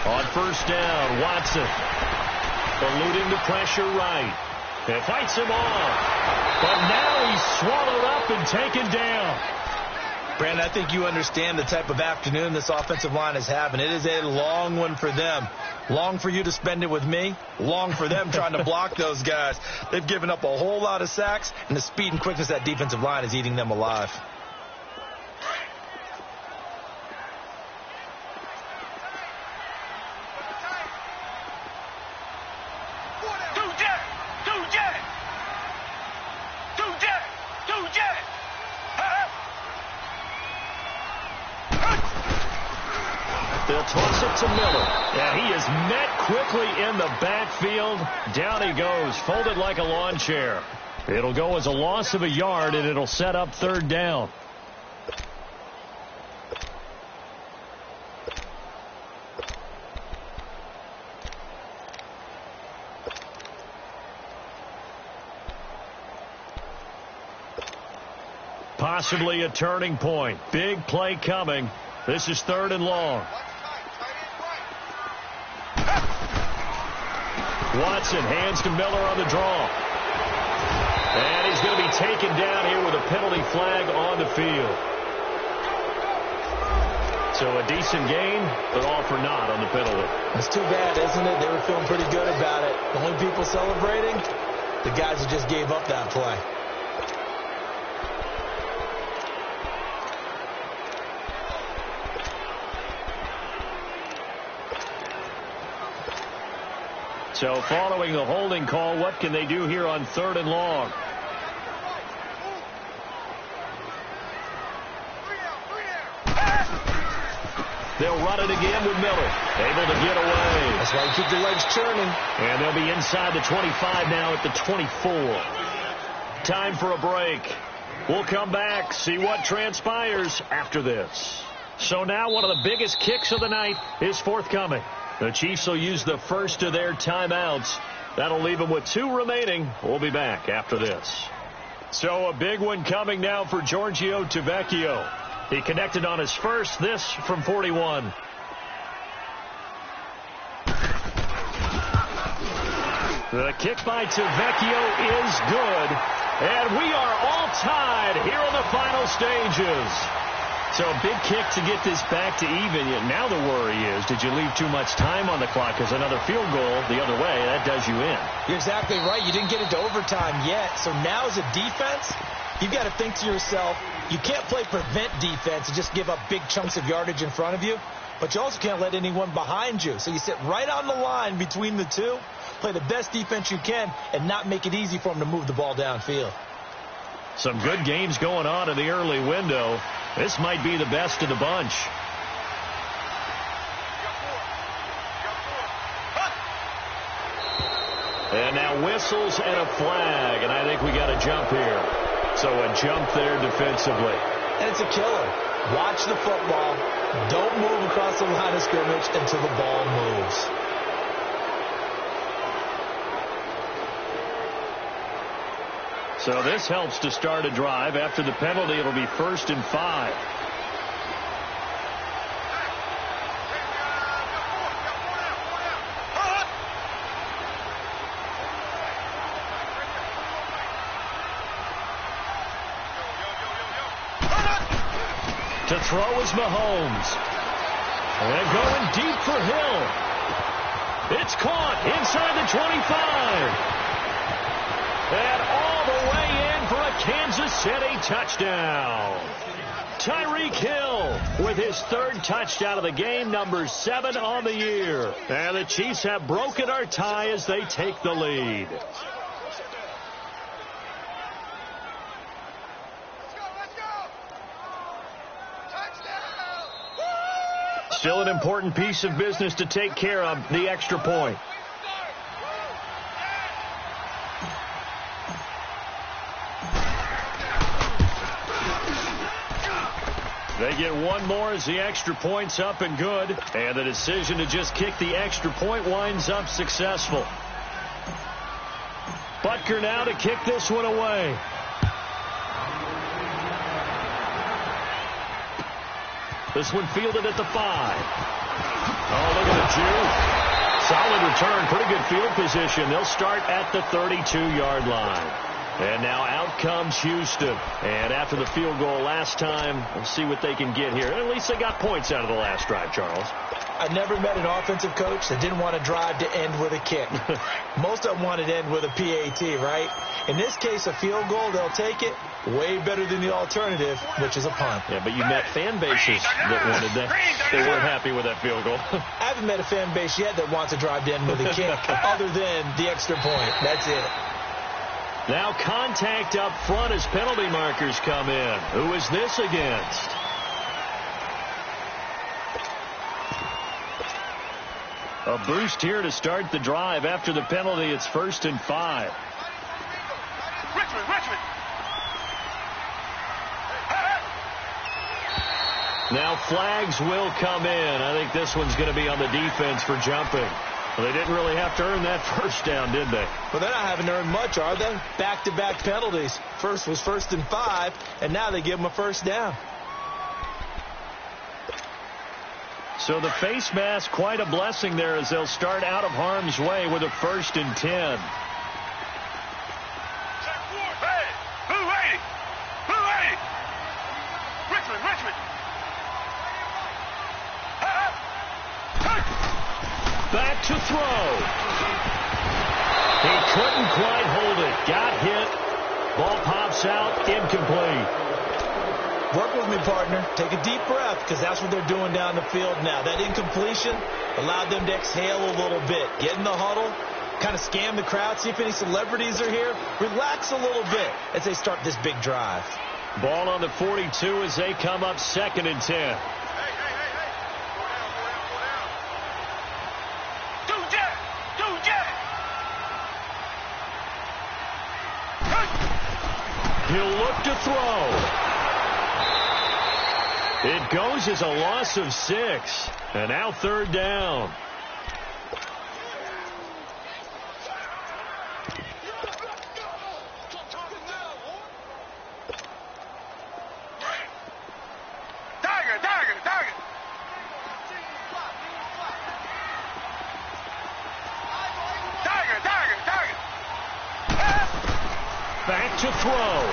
On first down, Watson eluding the pressure right. It fights him off. But now he's swallowed up and taken down. Brandon, I think you understand the type of afternoon this offensive line is having. It is a long one for them. Long for you to spend it with me. Long for them trying to block those guys. They've given up a whole lot of sacks, and the speed and quickness of that defensive line is eating them alive. They'll toss it to Miller. And he is met quickly in the backfield. Down he goes, folded like a lawn chair. It'll go as a loss of a yard, and it'll set up 3rd down. Possibly a turning point. Big play coming. This is 3rd and long. Watson hands to Miller on the draw. And he's going to be taken down here with a penalty flag on the field. So a decent gain, but all for naught on the penalty. That's too bad, isn't it? They were feeling pretty good about it. The only people celebrating, the guys who just gave up that play. So following the holding call, what can they do here on 3rd and long? They'll run it again with Miller. Able to get away. That's why you keep your legs churning. And they'll be inside the 25 now at the 24. Time for a break. We'll come back, see what transpires after this. So now one of the biggest kicks of the night is forthcoming. The Chiefs will use the first of their timeouts. That'll leave them with 2 remaining. We'll be back after this. So a big one coming now for Giorgio Tavecchio. He connected on his first, this from 41. The kick by Tavecchio is good. And we are all tied here in the final stages. So a big kick to get this back to even. Now the worry is, did you leave too much time on the clock? Because another field goal the other way, that does you in. You're exactly right. You didn't get into overtime yet. So now as a defense, you've got to think to yourself, you can't play prevent defense and just give up big chunks of yardage in front of you. But you also can't let anyone behind you. So you sit right on the line between the two, play the best defense you can, and not make it easy for them to move the ball downfield. Some good games going on in the early window. This might be the best of the bunch. And now whistles and a flag, and I think we got a jump here. So a jump there defensively. And it's a killer. Watch the football. Don't move across the line of scrimmage until the ball moves. So this helps to start a drive. After the penalty, it'll be 1st and 5. To throw is Mahomes. And going deep for Hill. It's caught inside the 25. And all the way in for a Kansas City touchdown. Tyreek Hill with his third touchdown of the game, number 7 on the year. And the Chiefs have broken our tie as they take the lead. Still an important piece of business to take care of, the extra point. They get one more as the extra point's up and good. And the decision to just kick the extra point winds up successful. Butker now to kick this one away. This one fielded at the 5. Oh, look at the juke. Solid return. Pretty good field position. They'll start at the 32-yard line. And now out comes Houston. And after the field goal last time, we'll see what they can get here. And at least they got points out of the last drive, Charles. I never met an offensive coach that didn't want to drive to end with a kick. Most of them wanted to end with a PAT, right? In this case, a field goal, they'll take it. Way better than the alternative, which is a punt. Yeah, but you met fan bases that wanted that. They weren't happy with that field goal. I haven't met a fan base yet that wants to drive to end with a kick other than the extra point. That's it. Now contact up front as penalty markers come in. Who is this against? A boost here to start the drive. After the penalty, it's 1st and 5. Richmond. Now flags will come in. I think this one's going to be on the defense for jumping. Well, they didn't really have to earn that first down, did they? Well, they're not having earned much, are they? Back-to-back penalties. First was 1st and 5, and now they give them a first down. So the face mask, quite a blessing there as they'll start out of harm's way with a 1st and 10. Richmond. Back to throw. He couldn't quite hold it. Got hit. Ball pops out. Incomplete. Work with me, partner. Take a deep breath, because that's what they're doing down the field now. That incompletion allowed them to exhale a little bit. Get in the huddle, kind of scan the crowd, see if any celebrities are here. Relax a little bit as they start this big drive. Ball on the 42 as they come up 2nd and 10. He'll look to throw. It goes as a loss of 6. And now 3rd down. Target. Back to throw.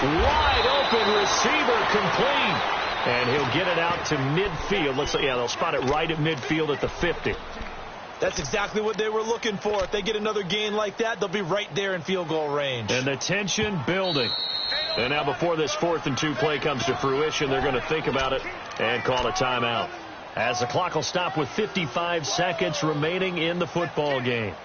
Wide open receiver complete. And he'll get it out to midfield. Looks like, yeah, they'll spot it right at midfield at the 50. That's exactly what they were looking for. If they get another gain like that, they'll be right there in field goal range. And the tension building. And now before this 4th and 2 play comes to fruition, they're going to think about it and call a timeout. As the clock will stop with 55 seconds remaining in the football game.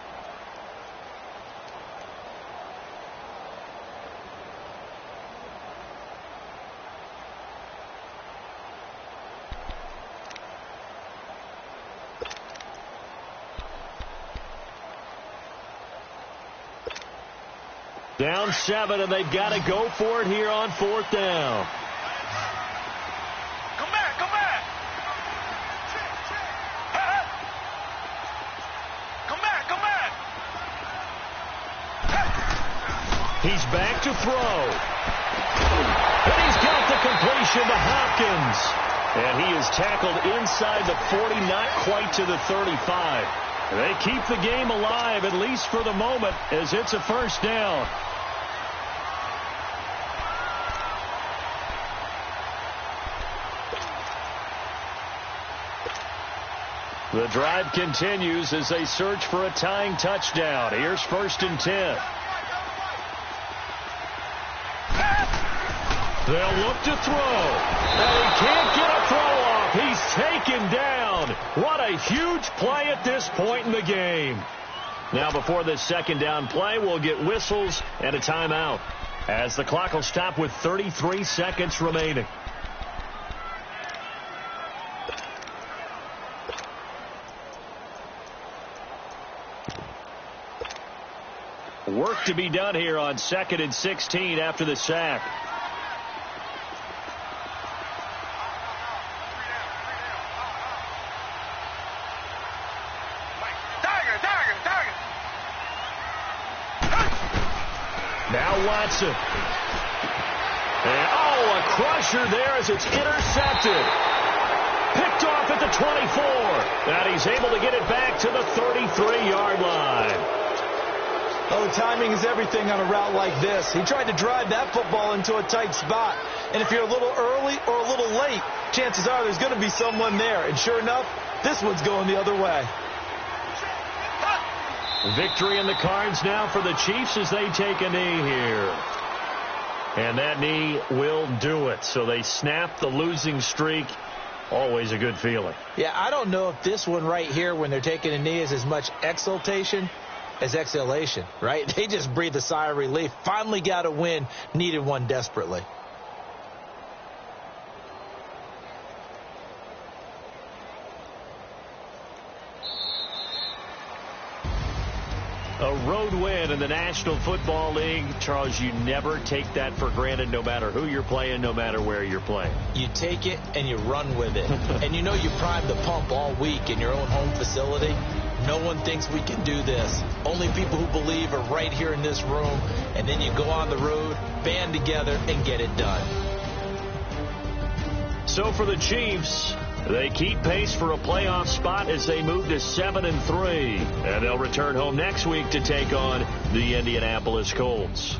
Down 7, and they've got to go for it here on 4th down. Come back. He's back to throw. And he's got the completion to Hopkins. And he is tackled inside the 40, not quite to the 35. They keep the game alive, at least for the moment, as it's a 1st down. The drive continues as they search for a tying touchdown. Here's 1st and 10. They'll look to throw. And he can't get a throw off. He's taken down. What a huge play at this point in the game. Now before this second down play, we'll get whistles and a timeout, as the clock will stop with 33 seconds remaining. Work to be done here on 2nd and 16 after the sack. Now Watson. And, a crusher there as it's intercepted. Picked off at the 24. And he's able to get it back to the 33-yard line. Oh, timing is everything on a route like this. He tried to drive that football into a tight spot. And if you're a little early or a little late, chances are there's going to be someone there. And sure enough, this one's going the other way. Victory in the cards now for the Chiefs as they take a knee here. And that knee will do it. So they snap the losing streak. Always a good feeling. Yeah, I don't know if this one right here when they're taking a knee is as much exultation as exhalation, right? They just breathe a sigh of relief. Finally got a win. Needed one desperately. A road win in the National Football League. Charles, you never take that for granted no matter who you're playing, no matter where you're playing. You take it and you run with it. And you know you primed the pump all week in your own home facility. No one thinks we can do this. Only people who believe are right here in this room. And then you go on the road, band together, and get it done. So for the Chiefs, they keep pace for a playoff spot as they move to 7-3. And they'll return home next week to take on the Indianapolis Colts.